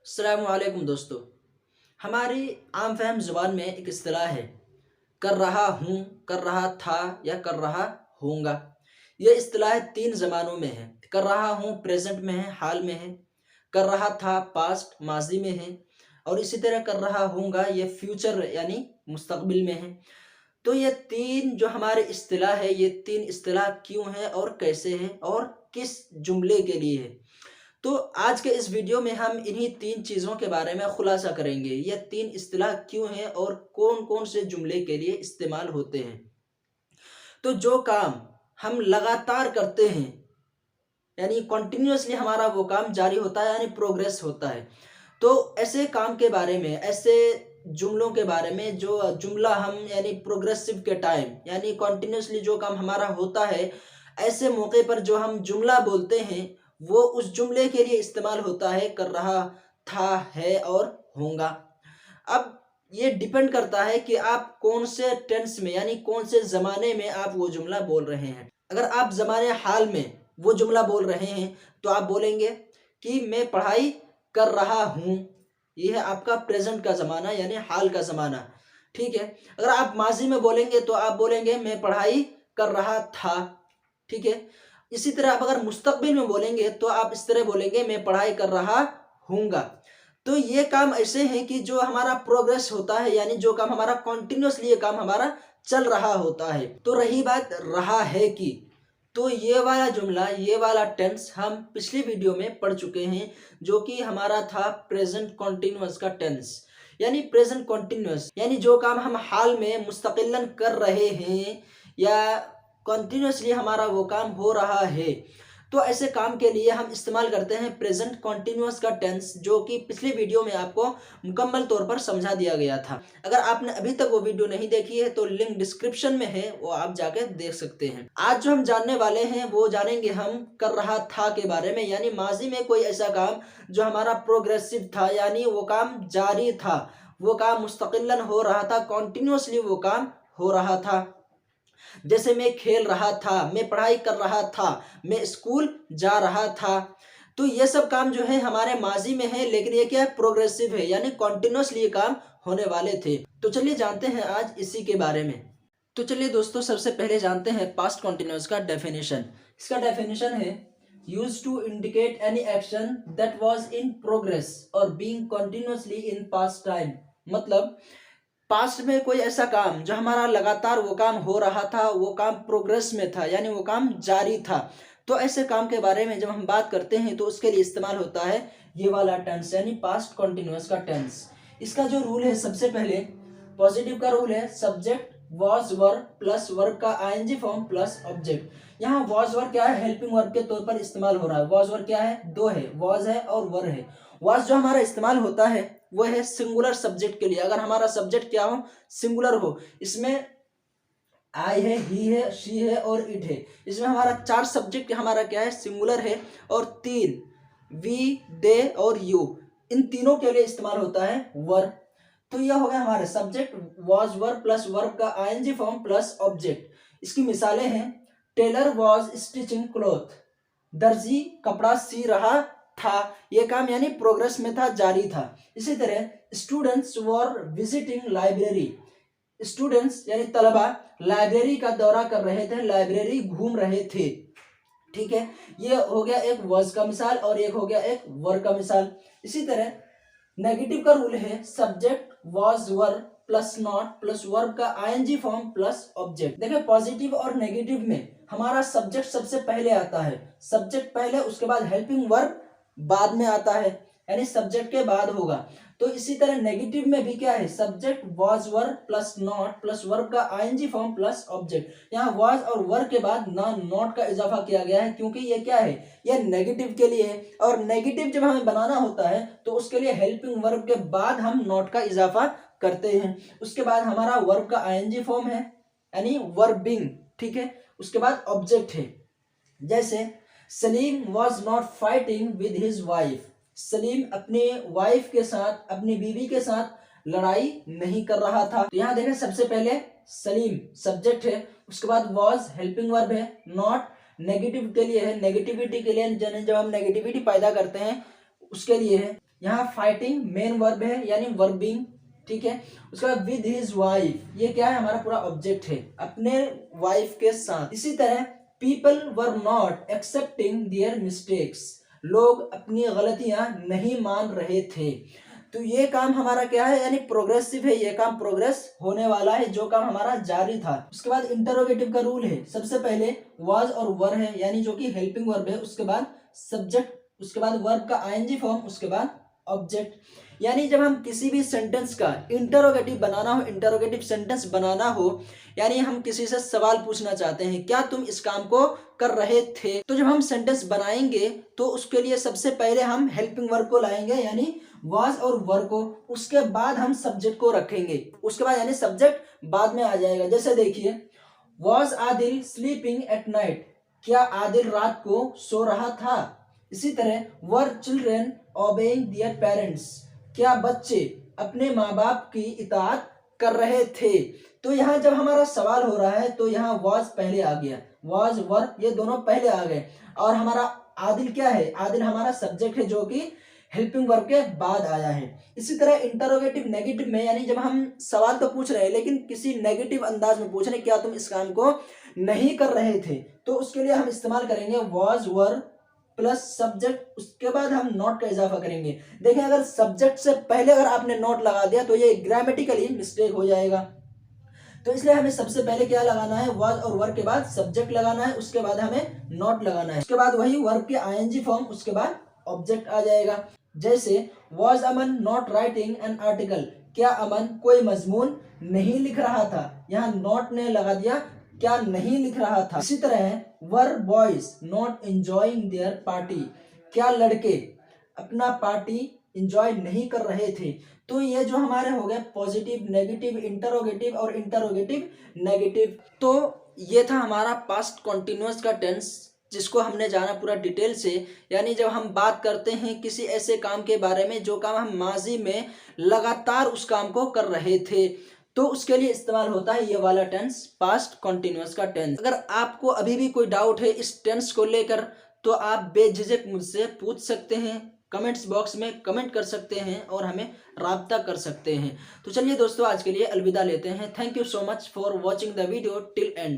अस्सलाम वालेकुम दोस्तों। हमारी आम फहम ज़ुबान में एक इस्तिलाह है, कर रहा हूँ, कर रहा था या कर रहा होऊंगा। ये इस्तिलाह 3 ज़मानों में है। कर रहा हूँ प्रेज़ेंट में है, हाल में है। कर रहा था पास्ट माज़ी में है और इसी तरह कर रहा होऊंगा ये फ्यूचर यानी मुस्तक़बिल में है। तो ये 3 जो हमारे इस्तिलाह है, ये 3 इस्तिलाह क्यों हैं और कैसे हैं और किस जुमले के लिए है? तो आज के इस वीडियो में हम इन्हीं 3 चीज़ों के बारे में खुलासा करेंगे। ये 3 इस्तिलाह क्यों हैं और कौन-कौन से जुमले के लिए इस्तेमाल होते हैं। तो जो काम हम लगातार करते हैं, यानी कंटिन्यूअसली हमारा वो काम जारी होता है यानी प्रोग्रेस होता है। तो ऐसे काम के बारे में, ऐसे जुमलों के बारे में जो जुमला हम यानी प्रोग्रेसिव के टाइम यानी कंटिन्यूअसली जो काम हमारा होता है, ऐसे मौके पर जो हम जुमला बोलते हैं, वो उस जुमले के लिए इस्तेमाल होता है कर रहा था, है और होगा। अब ये डिपेंड करता है कि आप कौन से टेंस में यानी कौन से ज़माने में आप वो जुमला बोल रहे हैं। अगर आप ज़माने हाल में वो जुमला बोल रहे हैं, तो आप बोलेंगे कि मैं पढ़ाई कर रहा हूँ। ये है आपका प्रेज़ेंट का ज़माना यानी हाल का ज़माना, ठीक है। अगर आप माज़ी में बोलेंगे तो आप बोलेंगे मैं पढ़ाई कर रहा था, ठीक है। इसी तरह आप अगर मुस्तक़बिल में बोलेंगे तो आप इस तरह बोलेंगे मैं पढ़ाई कर रहा हूँगा। तो ये काम ऐसे हैं कि जो हमारा प्रोग्रेस होता है यानी जो काम हमारा कंटिन्यूअसली ये काम हमारा चल रहा होता है। तो रही बात रहा है की, तो ये वाला जुमला, ये वाला टेंस हम पिछली वीडियो में पढ़ चुके हैं, जो कि हमारा था प्रेजेंट कंटिन्यूअस का टेंस। यानी प्रेजेंट कंटिन्यूअस यानी जो काम हम हाल में मुस्तकिलन कर रहे हैं या कंटिन्यूअसली हमारा वो काम हो रहा है। तो ऐसे काम के लिए हम इस्तेमाल करते हैं प्रेजेंट कंटिन्यूअस का टेंस, जो कि पिछली वीडियो में आपको मुकम्मल तौर पर समझा दिया गया था। अगर आपने अभी तक वो वीडियो नहीं देखी है तो लिंक डिस्क्रिप्शन में है, वो आप जाकर देख सकते हैं। आज जो हम जानने वाले हैं वो जानेंगे हम कर रहा था के बारे में, यानी माजी में कोई ऐसा काम जो हमारा प्रोग्रेसिव था यानी वो काम जारी था, वो काम मुस्तकिलन हो रहा था, कंटिन्यूअसली वो काम हो रहा था। जैसे मैं खेल रहा था, मैं पढ़ाई कर रहा था, मैं स्कूल जा रहा था। तो ये सब काम जो है हमारे माजी में है, लेकिन ये क्या है, प्रोग्रेसिव है यानी कंटिन्यूअसली ये काम होने वाले थे। तो चलिए जानते हैं आज इसी के बारे में। तो चलिए दोस्तों, सबसे पहले जानते हैं पास्ट कंटिन्यूअस का डेफिनेशन। इसका डेफिनेशन है used to indicate any action that was in progress और being continuously in past time. मतलब पास्ट में कोई ऐसा काम जो हमारा लगातार वो काम हो रहा था, वो काम प्रोग्रेस में था यानी वो काम जारी था। तो ऐसे काम के बारे में जब हम बात करते हैं तो उसके लिए इस्तेमाल होता है ये वाला टेंस यानी पास्ट कंटिन्यूअस का टेंस। इसका जो रूल है, सबसे पहले पॉजिटिव का रूल है subject was verb plus verb का आईएनजी फॉर्म प्लस ऑब्जेक्ट। यहाँ वॉज वर्ब क्या है, हेल्पिंग वर्ब के तौर पर इस्तेमाल हो रहा है। वॉज वर्ब क्या है, दो है, वॉज है और वर है। वॉज जो हमारा इस्तेमाल होता है वो है सिंगुलर सब्जेक्ट के लिए। अगर हमारा सब्जेक्ट क्या हो, सिंगुलर हो, इसमें आई है, ही है, शी है और इट है। इसमें हमारा 4 सब्जेक्ट हमारा क्या है, सिंगुलर है। और 3 वी, दे और यू, इन तीनों के लिए इस्तेमाल होता है वर्ब। तो यह हो गया हमारे subject was verb plus verb का आईएनजी फॉर्म प्लस ऑब्जेक्ट। इसकी मिसालें हैं टेलर वॉज स्टिचिंग क्लॉथ, दर्जी कपड़ा सी रहा था, ये काम यानी प्रोग्रेस में था, जारी था। इसी तरह students were visiting library, students यानी तलबा लाइब्रेरी का दौरा कर रहे थे, लाइब्रेरी घूम रहे थे, ठीक है। ये हो गया एक वॉज का मिसाल और एक हो गया एक वर का मिसाल। इसी तरह नेगेटिव का रूल है subject was were plus not plus verb का आईएनजी फॉर्म प्लस ऑब्जेक्ट। देखिए पॉजिटिव और नेगेटिव में हमारा सब्जेक्ट सबसे पहले आता है, सब्जेक्ट पहले, उसके बाद हेल्पिंग वर्ब बाद में आता है, यानी सब्जेक्ट के बाद होगा। तो इसी तरह नेगेटिव में भी क्या है, subject was were plus not plus verb का आईएनजी फॉर्म प्लस ऑब्जेक्ट। यहाँ वॉज और वर्ब के बाद ना नॉट का इजाफा किया गया है, क्योंकि ये क्या है, ये नेगेटिव के लिए है। और नेगेटिव जब हमें बनाना होता है तो उसके लिए हेल्पिंग वर्ब के बाद हम नॉट का इजाफा करते हैं। उसके बाद हमारा वर्ब का आईएनजी फॉर्म है यानी वर्बिंग, ठीक है। उसके बाद ऑब्जेक्ट है, जैसे Salim was not fighting with his wife, Salim अपने वाइफ के साथ, अपनी बीवी के साथ लड़ाई नहीं कर रहा था। तो यहाँ देखें सबसे पहले सलीम सब्जेक्ट है, उसके बाद वॉज हेल्पिंग वर्ब है, नॉट नेगेटिव के लिए है, नेगेटिविटी के लिए, जब हम नेगेटिविटी पैदा करते हैं उसके लिए है। यहाँ फाइटिंग मेन वर्ब है यानी वर्बिंग, ठीक है। उसके बाद विद हिज वाइफ, ये क्या है, हमारा पूरा ऑब्जेक्ट है, अपने वाइफ के साथ। इसी तरह people were not accepting their mistakes, लोग अपनी गलतियां नहीं मान रहे थे। तो ये काम हमारा क्या है, यानी प्रोग्रेसिव है, ये काम प्रोग्रेस होने वाला है, जो काम हमारा जारी था। उसके बाद इंटरोगेटिव का रूल है, सबसे पहले वाज और वर है यानी जो कि हेल्पिंग वर्ब है, उसके बाद सब्जेक्ट, उसके बाद वर्ब का आईएनजी फॉर्म, उसके बाद ऑब्जेक्ट। यानी जब हम किसी भी सेंटेंस का इंटरोगेटिव बनाना हो, इंटरोगेटिव सेंटेंस बनाना हो, यानी हम किसी से सवाल पूछना चाहते हैं, क्या तुम इस काम को कर रहे थे, तो जब हम सेंटेंस बनाएंगे तो उसके लिए सबसे पहले हम हेल्पिंग वर्ब को लाएंगे यानी वाज और वर को, उसके बाद हम सब्जेक्ट को रखेंगे, उसके बाद यानी सब्जेक्ट बाद में आ जाएगा। जैसे देखिए, was Adil sleeping at night, क्या आदिल रात को सो रहा था। इसी तरह वर चिल्ड्रेन ओबेइंग देयर पेरेंट्स, क्या बच्चे अपने माँ बाप की इताअत कर रहे थे। तो यहाँ जब हमारा सवाल हो रहा है तो यहाँ वॉज पहले आ गया, वॉज वर ये दोनों पहले आ गए, और हमारा आदिल क्या है, आदिल हमारा सब्जेक्ट है जो कि हेल्पिंग वर्ब के बाद आया है। इसी तरह इंटरोगेटिव नेगेटिव में, यानी जब हम सवाल तो पूछ रहे हैं लेकिन किसी नेगेटिव अंदाज में पूछ रहे हैं, क्या तुम इस काम को नहीं कर रहे थे, तो उसके लिए हम इस्तेमाल करेंगे वॉज वर प्लस सब्जेक्ट, उसके बाद हम नॉट का इजाफा करेंगे। देखें, अगर सब्जेक्ट से पहले अगर आपने नॉट लगा दिया तो ये ग्रामेटिकली मिस्टेक हो जाएगा, तो इसलिए हमें सबसे पहले क्या लगाना है, वाज और वर्ब के बाद सब्जेक्ट लगाना है, उसके बाद हमें नॉट लगाना है, उसके बाद वही वर्ब के आईएनजी फॉर्म, उसके बाद ऑब्जेक्ट आ जाएगा। जैसे was Aman not writing an article, क्या अमन कोई मजमून नहीं लिख रहा था, यहाँ नॉट ने लगा दिया, क्या नहीं लिख रहा था। इसी तरह were boys not enjoying their party, क्या लड़के अपना पार्टी एंजॉय नहीं कर रहे थे। तो ये जो हमारे हो गए पॉजिटिव, नेगेटिव, इंटरोगेटिव और इंटरोगेटिव नेगेटिव। तो ये था हमारा पास्ट कॉन्टिन्यूअस का टेंस, जिसको हमने जाना पूरा डिटेल से। यानी जब हम बात करते हैं किसी ऐसे काम के बारे में जो काम हम माजी में लगातार उस काम को कर रहे थे, तो उसके लिए इस्तेमाल होता है ये वाला टेंस, पास्ट कॉन्टिन्यूअस का टेंस। अगर आपको अभी भी कोई डाउट है इस टेंस को लेकर तो आप बेझिझक मुझसे पूछ सकते हैं, कमेंट्स बॉक्स में कमेंट कर सकते हैं और हमें राब्ता कर सकते हैं। तो चलिए दोस्तों, आज के लिए अलविदा लेते हैं। Thank you so much for watching the video till and.